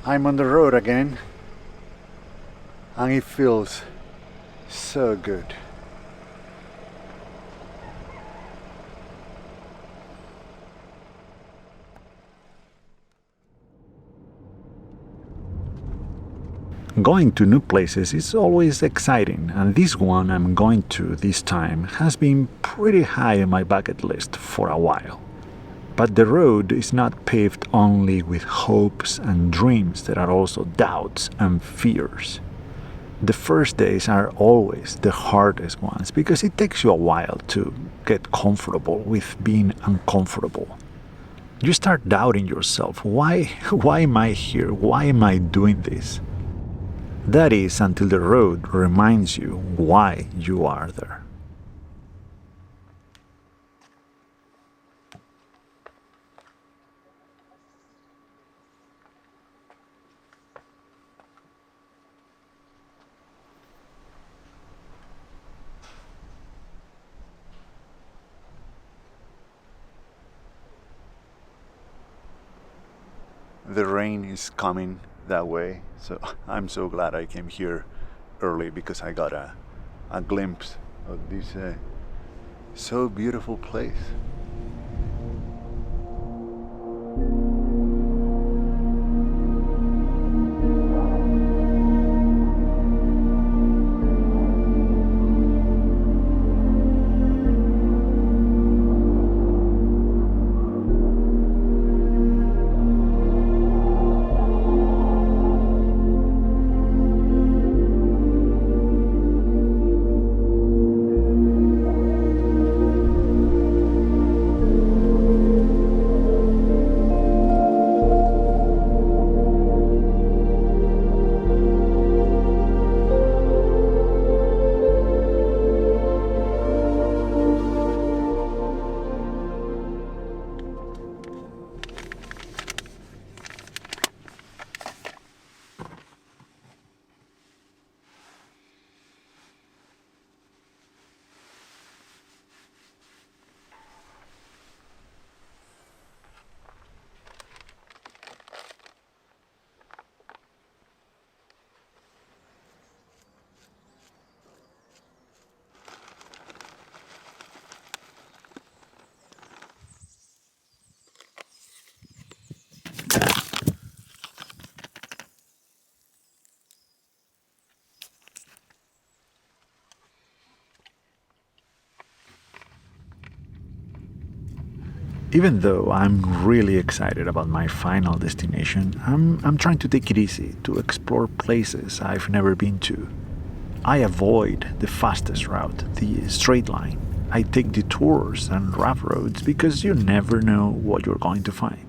I'm on the road again, and it feels so good. Going to new places is always exciting, and this one I'm going to this time has been pretty high on my bucket list for a while. But the road is not paved only with hopes and dreams, there are also doubts and fears. The first days are always the hardest ones because it takes you a while to get comfortable with being uncomfortable. You start doubting yourself. Why am I here? Why am I doing this? That is until the road reminds you why you are there. The rain is coming that way, so I'm so glad I came here early because I got a glimpse of this so beautiful place. Even though I'm really excited about my final destination, I'm trying to take it easy, to explore places I've never been to. I avoid the fastest route, the straight line. I take detours and rough roads because you never know what you're going to find.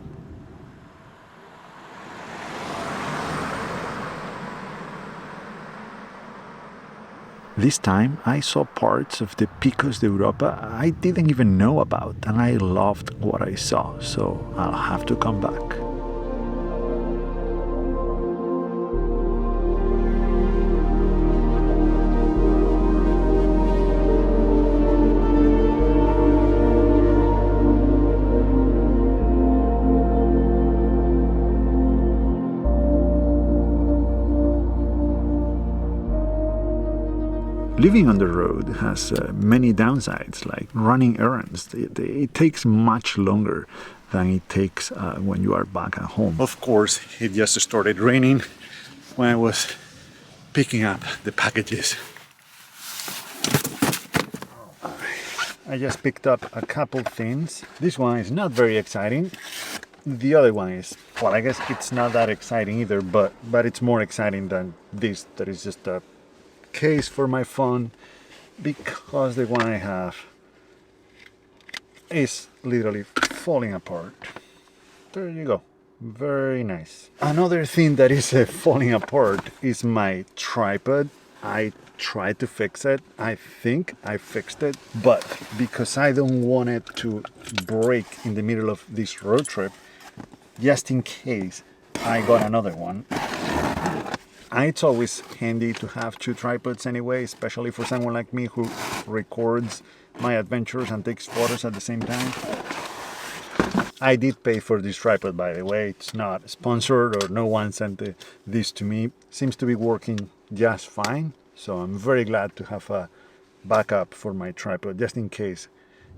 This time I saw parts of the Picos de Europa I didn't even know about, and I loved what I saw, so I'll have to come back. Living on the road has many downsides, like running errands. It takes much longer than it takes when you are back at home. Of course, it just started raining when I was picking up the packages. I just picked up a couple things. This one is not very exciting. The other one is, well, I guess it's not that exciting either, but it's more exciting than this. That is just a case for my phone, because the one I have is literally falling apart. There you go. Very nice. Another thing that is falling apart is my tripod. I tried to fix it. I think I fixed it, but because I don't want it to break in the middle of this road trip, just in case, I got another one. It's always handy to have two tripods anyway, especially for someone like me who records my adventures and takes photos at the same time. I did pay for this tripod, by the way. It's not sponsored or no one sent this to me. Seems to be working just fine. So I'm very glad to have a backup for my tripod just in case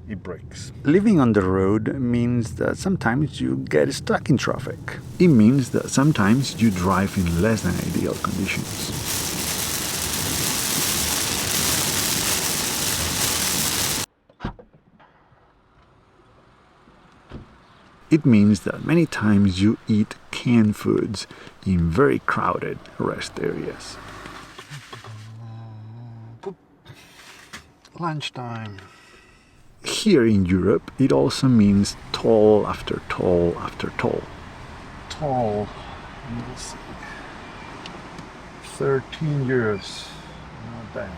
it breaks. Living on the road means that sometimes you get stuck in traffic. It means that sometimes you drive in less than ideal conditions. It means that many times you eat canned foods in very crowded rest areas. Lunchtime. Here in Europe, it also means toll after toll after toll. Toll, let's see, 13 euros, not bad.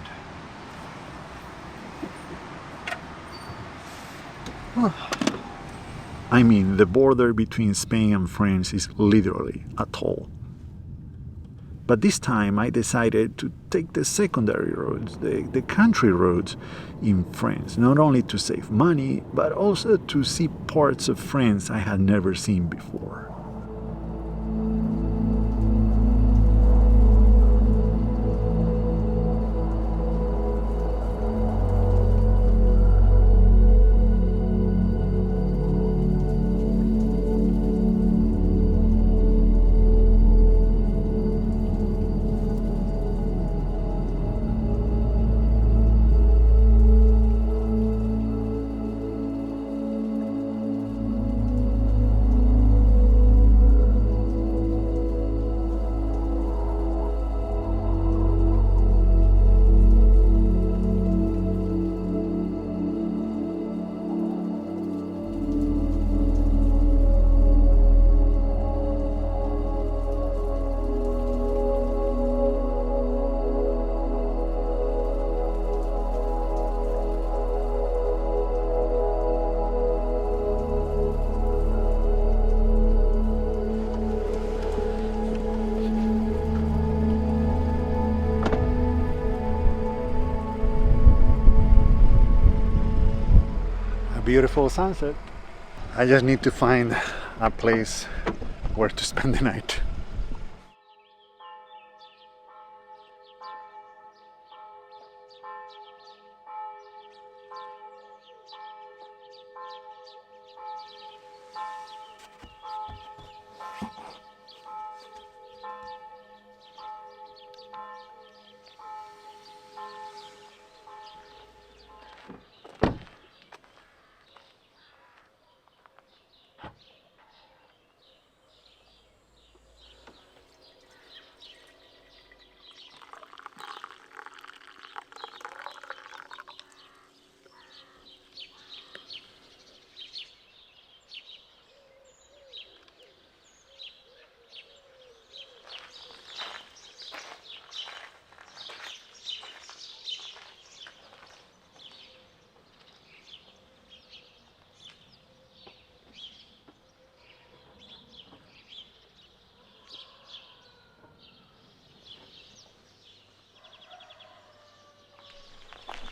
I mean, the border between Spain and France is literally a toll. But this time I decided to take the secondary roads, the country roads in France, not only to save money, but also to see parts of France I had never seen before. Beautiful sunset. I just need to find a place where to spend the night.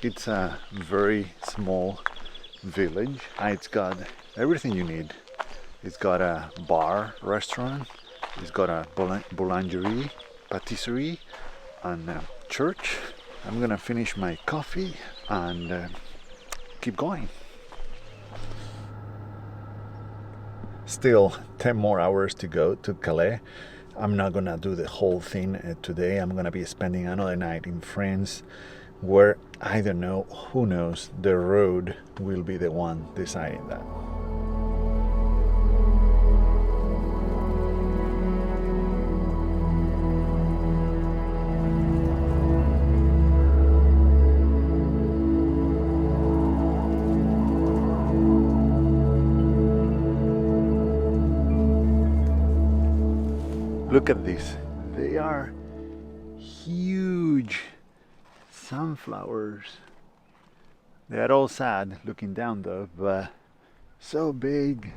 It's a very small village. It's got everything you need. It's got a bar, restaurant, it's got a boulangerie, patisserie, and a church. I'm gonna finish my coffee and keep going. Still 10 more hours to go to Calais. I'm not gonna do the whole thing today. I'm gonna be spending another night in France, where I don't know, who knows, the road will be the one deciding that. Look at this. They are huge sunflowers. They are all sad looking down though, but so big.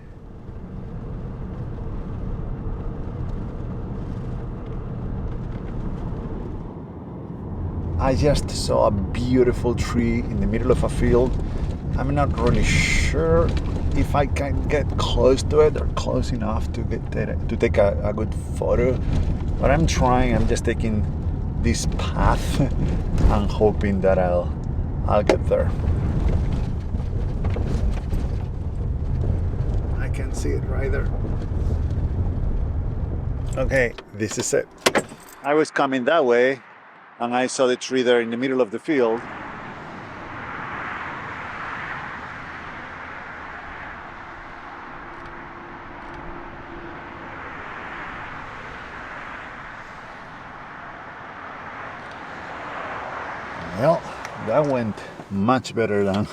I just saw a beautiful tree in the middle of a field I'm not really sure if I can get close to it or close enough to take a good photo, but I'm trying. I'm just taking this path and hoping that I'll get there. I can see it right there. Okay, this is it. I was coming that way and I saw the tree there in the middle of the field. Well, that went much better than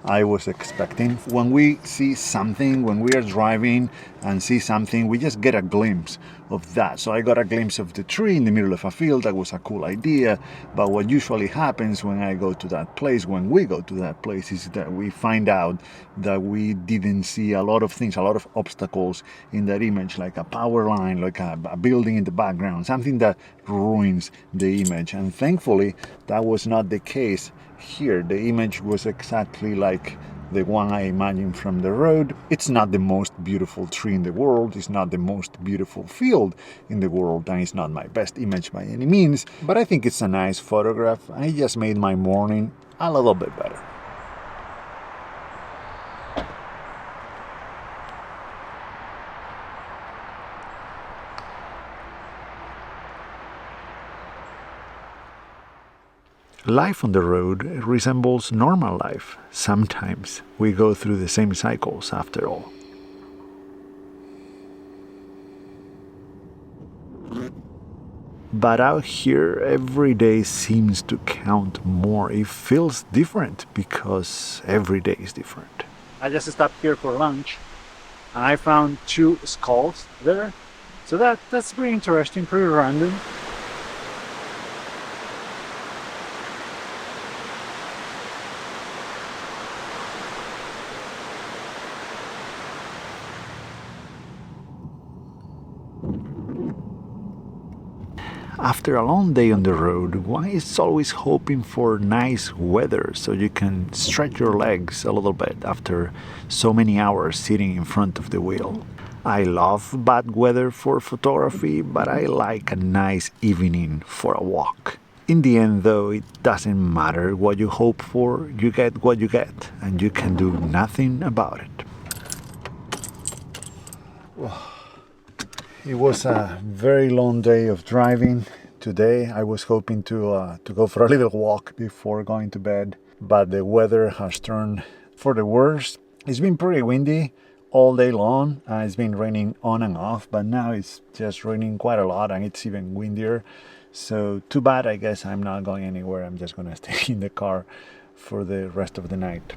I was expecting. When we see something, when we are driving and see something, we just get a glimpse of that. So I got a glimpse of the tree in the middle of a field. That was a cool idea. But what usually happens when I go to that place, when we go to that place, is that we find out that we didn't see a lot of things, a lot of obstacles in that image, like a power line, like a building in the background, something that ruins the image. And thankfully, that was not the case here. The image was exactly like the one I imagined from the road. It's not the most beautiful tree in the world, it's not the most beautiful field in the world, and it's not my best image by any means, but I think it's a nice photograph. I just made my morning a little bit better. Life on the road resembles normal life. Sometimes we go through the same cycles after all. But out here, every day seems to count more. It feels different because every day is different. I just stopped here for lunch and I found 2 skulls there. So that's pretty interesting, pretty random. After a long day on the road, one is always hoping for nice weather so you can stretch your legs a little bit after so many hours sitting in front of the wheel. I love bad weather for photography, but I like a nice evening for a walk. In the end, though, it doesn't matter what you hope for, you get what you get, and you can do nothing about it. It was a very long day of driving today. I was hoping to go for a little walk before going to bed, but the weather has turned for the worse. It's been pretty windy all day long. It's been raining on and off, but now it's just raining quite a lot and it's even windier. So too bad, I guess I'm not going anywhere. I'm just gonna stay in the car for the rest of the night.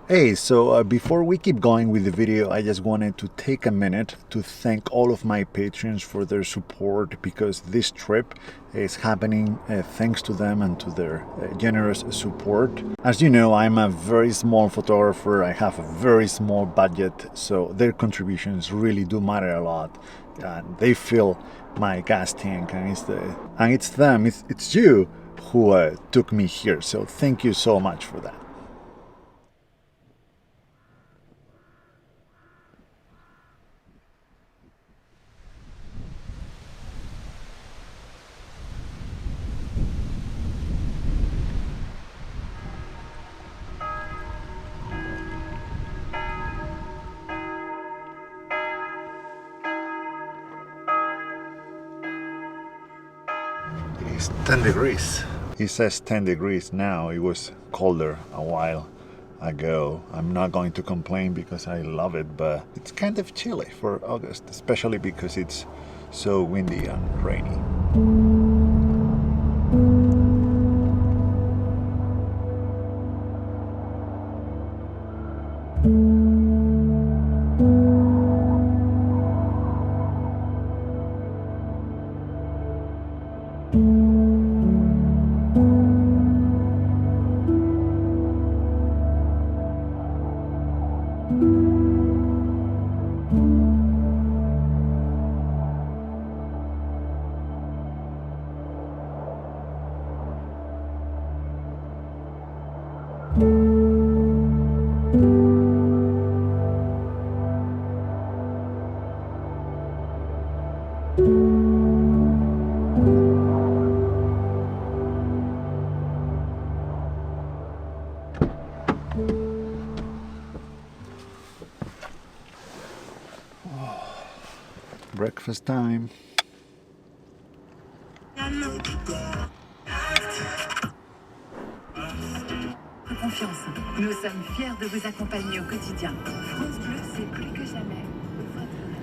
Hey, so before we keep going with the video, I just wanted to take a minute to thank all of my patrons for their support, because this trip is happening thanks to them and to their generous support. As you know, I'm a very small photographer. I have a very small budget, so their contributions really do matter a lot. They fill my gas tank, and it's you who took me here. So thank you so much for that. It's 10 degrees. It says 10 degrees now. It was colder a while ago. I'm not going to complain because I love it, but it's kind of chilly for August, especially because it's so windy and rainy. breakfast time. Confiance. Nous sommes fiers de vous accompagner au quotidien. France Bleu, c'est plus que jamais.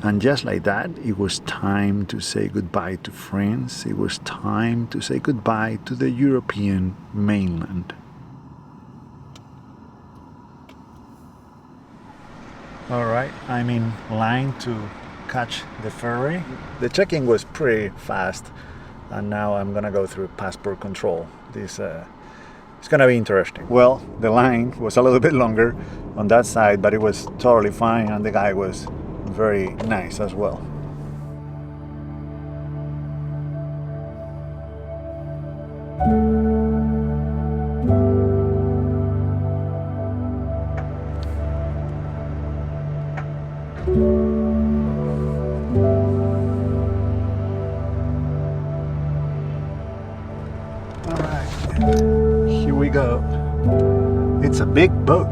And just like that, it was time to say goodbye to France. It was time to say goodbye to the European mainland. Alright, I'm in line to catch the ferry. The check-in was pretty fast, and now I'm gonna go through passport control. It's gonna be interesting. Well, the line was a little bit longer on that side, but it was totally fine, and the guy was very nice as well. All right, here we go. It's a big boat.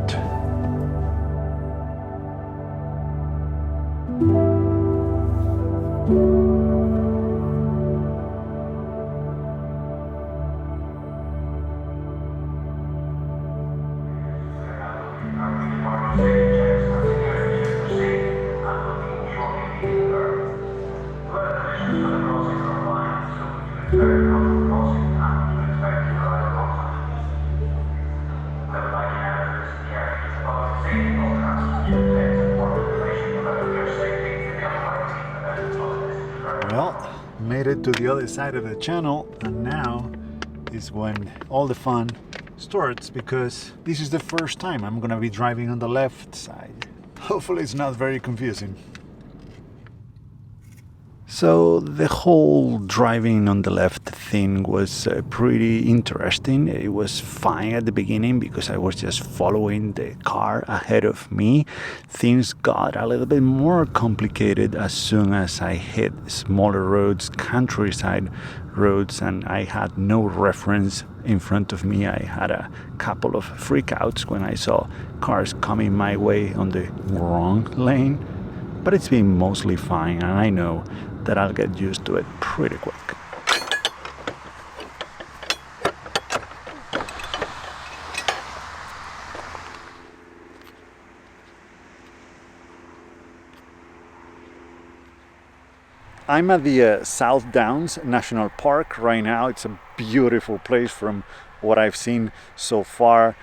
Well, made it to the other side of the channel, and now is when all the fun starts, because this is the first time I'm gonna be driving on the left side. Hopefully it's not very confusing. So the whole driving on the left thing was pretty interesting. It was fine at the beginning because I was just following the car ahead of me. Things got a little bit more complicated as soon as I hit smaller roads, countryside roads, and I had no reference in front of me. I had a couple of freakouts when I saw cars coming my way on the wrong lane. But it's been mostly fine, and I know that I'll get used to it pretty quick. I'm at the South Downs National Park right now. It's a beautiful place from what I've seen so far,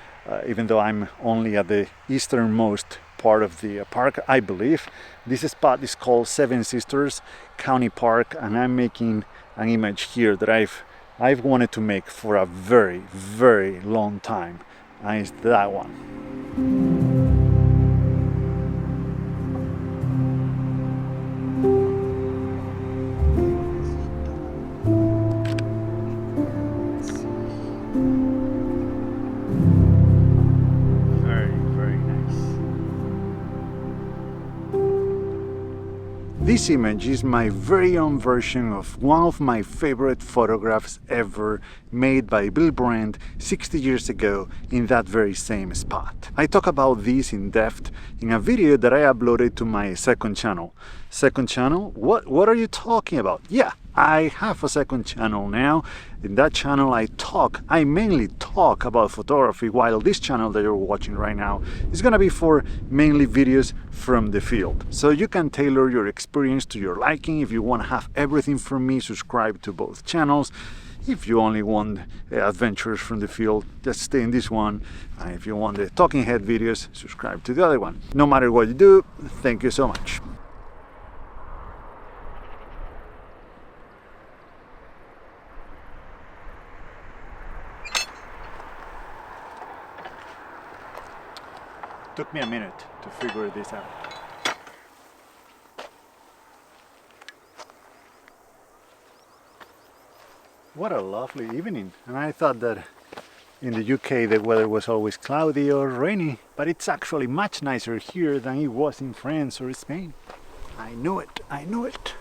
even though I'm only at the easternmost part of the park, I believe. This spot is called Seven Sisters County Park, and I'm making an image here that I've wanted to make for a very, very long time, and it's that one. This image is my very own version of one of my favorite photographs ever, made by Bill Brandt 60 years ago in that very same spot. I talk about this in depth in a video that I uploaded to my second channel. Second channel? What are you talking about? Yeah, I have a second channel now. In that channel I mainly talk about photography, while this channel that you're watching right now is gonna be for mainly videos from the field. So you can tailor your experience to your liking. If you want to have everything from me, subscribe to both channels. If you only want adventures from the field, just stay in this one. If you want the talking head videos, subscribe to the other one. No matter what you do, thank you so much. Took me a minute to figure this out. What a lovely evening. And I thought that in the UK the weather was always cloudy or rainy, but it's actually much nicer here than it was in France or Spain. I knew it, I knew it.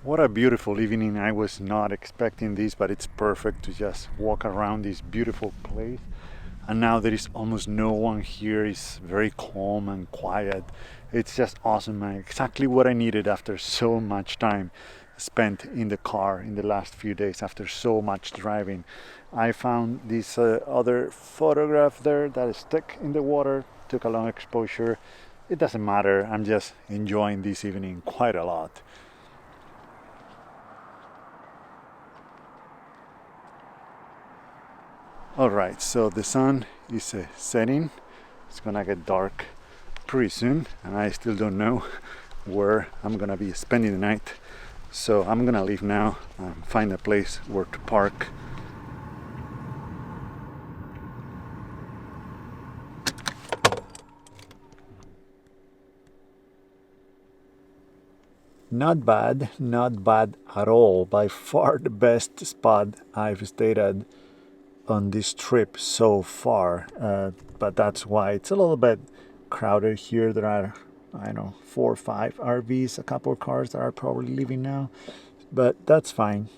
What a beautiful evening. I was not expecting this, but it's perfect to just walk around this beautiful place. And now there is almost no one here. It's very calm and quiet. It's just awesome, and exactly what I needed after so much time spent in the car in the last few days, after so much driving. I found this other photograph there that is stuck in the water, took a long exposure. It doesn't matter, I'm just enjoying this evening quite a lot. Alright, so the sun is setting. It's gonna get dark pretty soon, and I still don't know where I'm gonna be spending the night. So I'm gonna leave now and find a place where to park. Not bad at all. By far the best spot I've stayed at on this trip so far, but that's why it's a little bit crowded here. There are, I don't know, 4 or 5 RVs, a couple of cars that are probably leaving now, but that's fine.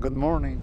Good morning.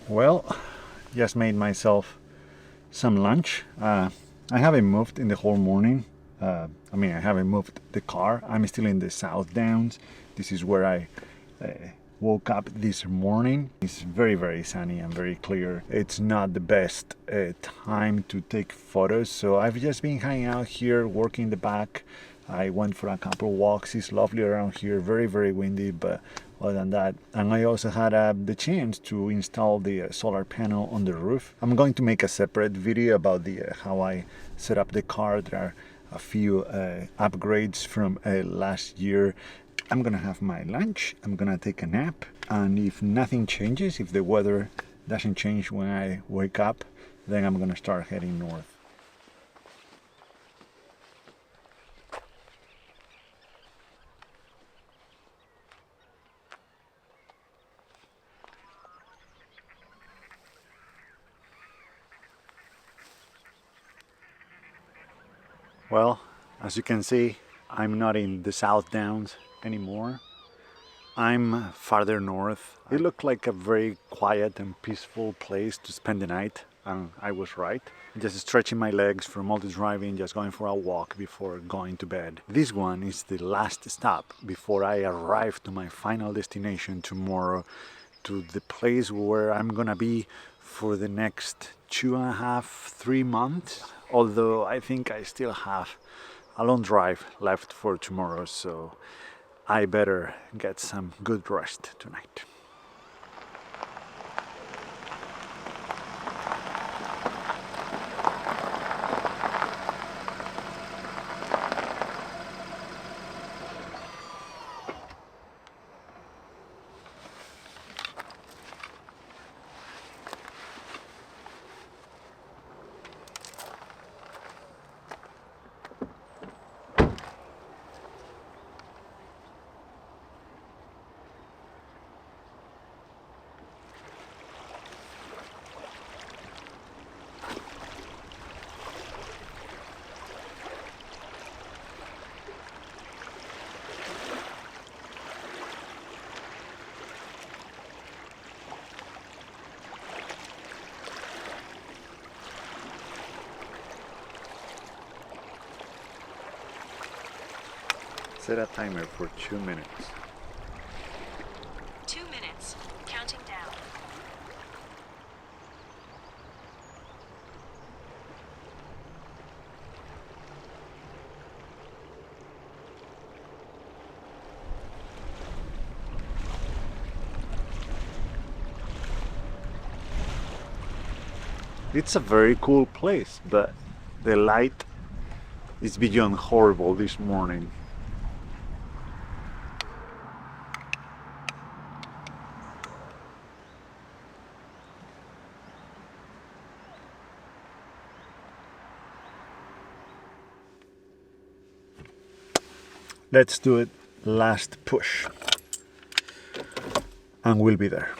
Well, just made myself some lunch. I haven't moved in the whole morning. I haven't moved the car. I'm still in the South Downs. This is where I woke up this morning. It's very, very sunny and very clear. It's not the best time to take photos, so I've just been hanging out here, working the back. I went for a couple of walks. It's lovely around here, very, very windy, but other than that, and I also had the chance to install the solar panel on the roof. I'm going to make a separate video about how I set up the car. There are a few upgrades from last year. I'm gonna have my lunch, I'm gonna take a nap, and if nothing changes, if the weather doesn't change when I wake up, then I'm gonna start heading north. Well, as you can see, I'm not in the South Downs anymore. I'm farther north. It looked like a very quiet and peaceful place to spend the night, and I was right. Just stretching my legs from all the driving, just going for a walk before going to bed. This one is the last stop before I arrive to my final destination tomorrow, to the place where I'm gonna be for the next 2.5, 3 months. Although I think I still have a long drive left for tomorrow, so I better get some good rest tonight. Set a timer for 2 minutes. 2 minutes. Counting down. It's a very cool place, but the light is beyond horrible this morning. Let's do it last push, and we'll be there.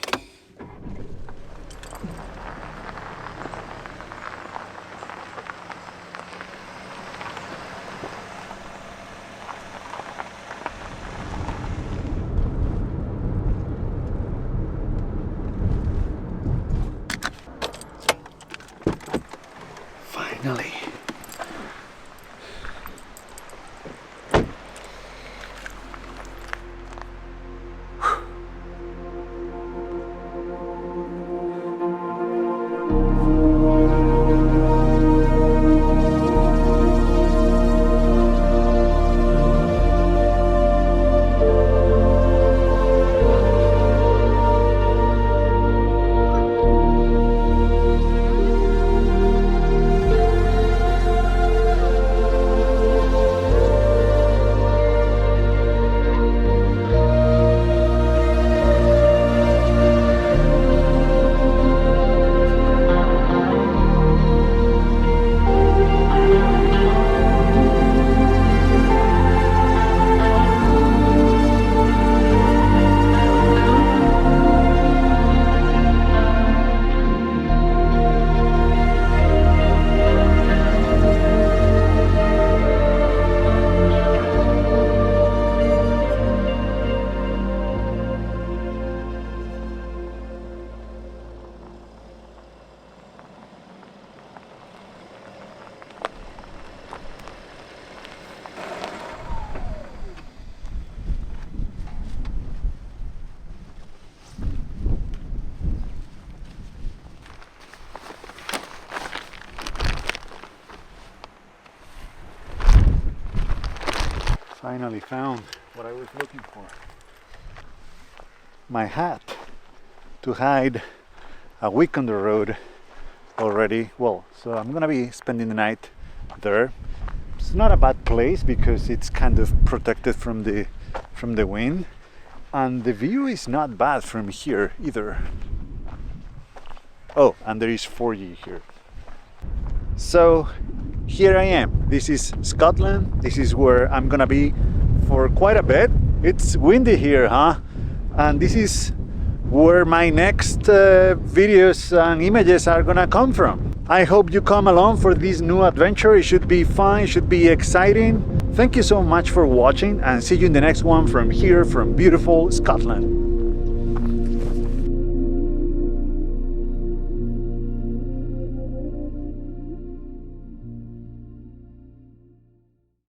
Finally. Finally found what I was looking for. My hat to hide a week on the road already. Well, so I'm gonna be spending the night there. It's not a bad place because it's kind of protected from the wind, and the view is not bad from here either. Oh, and there is 4G here. So here I am. This is Scotland. This is where I'm gonna be for quite a bit. It's windy here, huh? And this is where my next videos and images are gonna come from. I hope you come along for this new adventure. It should be fun, it should be exciting. Thank you so much for watching and see you in the next one from here from beautiful Scotland.